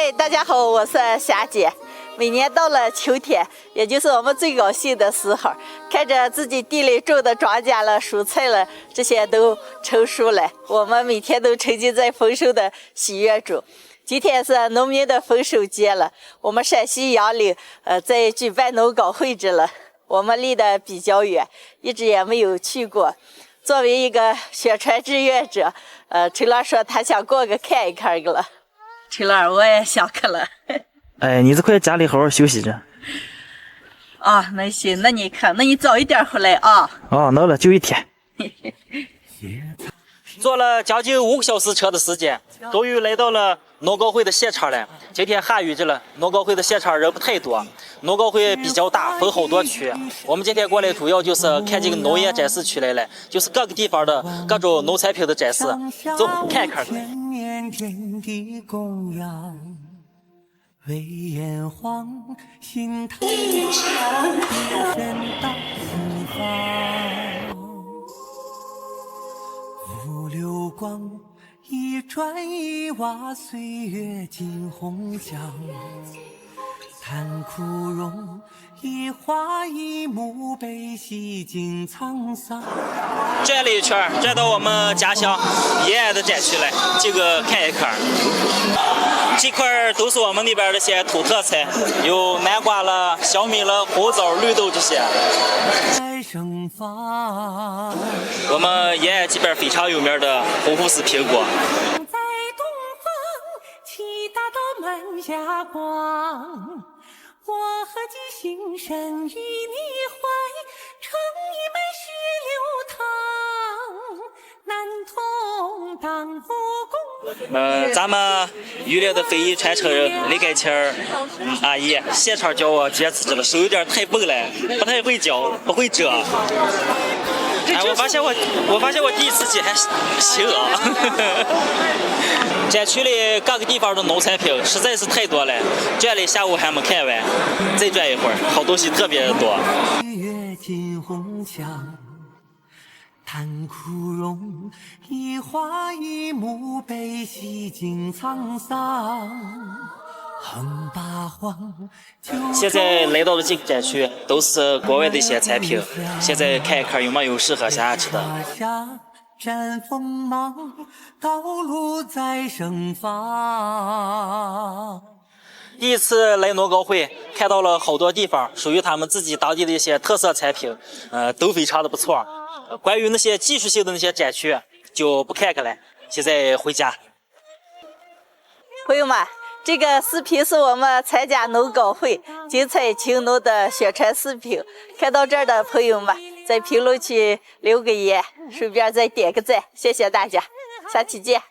嗨，大家好，我是霞姐。每年到了秋天，也就是我们最高兴的时候，看着自己地里种的庄稼了、蔬菜了，这些都成熟了，我们每天都沉浸在丰收的喜悦中。今天是农民的丰收节了，我们陕西杨凌在举办农高会着了。我们离得比较远，一直也没有去过。作为一个宣传志愿者，陈乐说他想过去看一看了。陈乐，我也想去了。哎，你这快家里好好休息着。啊，那行，那你看，那你早一点回来啊。哦，那了，就一天。坐了将近5个小时车的时间，终于来到了农高会的现场了。今天下雨着了，农高会的现场人不太多。农高会比较大，分好多区。我们今天过来主要就是看这个农业展示区来了，就是各个地方的各种农产品的展示，走看看。为炎黄，心头人到四方。五流光，一砖一瓦，岁月尽红墙。叹枯荣，一花一木，悲喜尽沧桑。转了一圈，转到我们家乡延安的展区来，这个看一看。这块都是我们那边的些土特产，有南瓜了、小米了、红枣、绿豆这些。我们延安这边非常有名的红富士苹果。在东方，七大道满霞光。我何其心神与你怀，盛一杯须流淌，男童当复共。咱们榆林的非遗传承人李盖清阿姨现场教我剪纸了，手有点太笨了，不太会教，不会折。哎，我发现我第一次剪还行啊。展区里各个地方的农产品实在是太多了，转了一下午还没看完，再转一会儿，好东西特别的多。月尽红墙，叹枯荣，一花一木，悲喜尽沧桑。横八荒，现在来到的这个展区都是国外的一些产品，现在看一看有没有适合小孩吃的。展锋芒，道路在盛放。第一次来农高会，看到了好多地方属于他们自己当地的一些特色产品，都非常的不错。关于那些技术性的那些展区就不看看了，现在回家。朋友们，这个视频是我们参加农高会精彩青农的宣传视频。看到这儿的朋友们，在评论区留个言，顺便再点个赞，谢谢大家，下期见。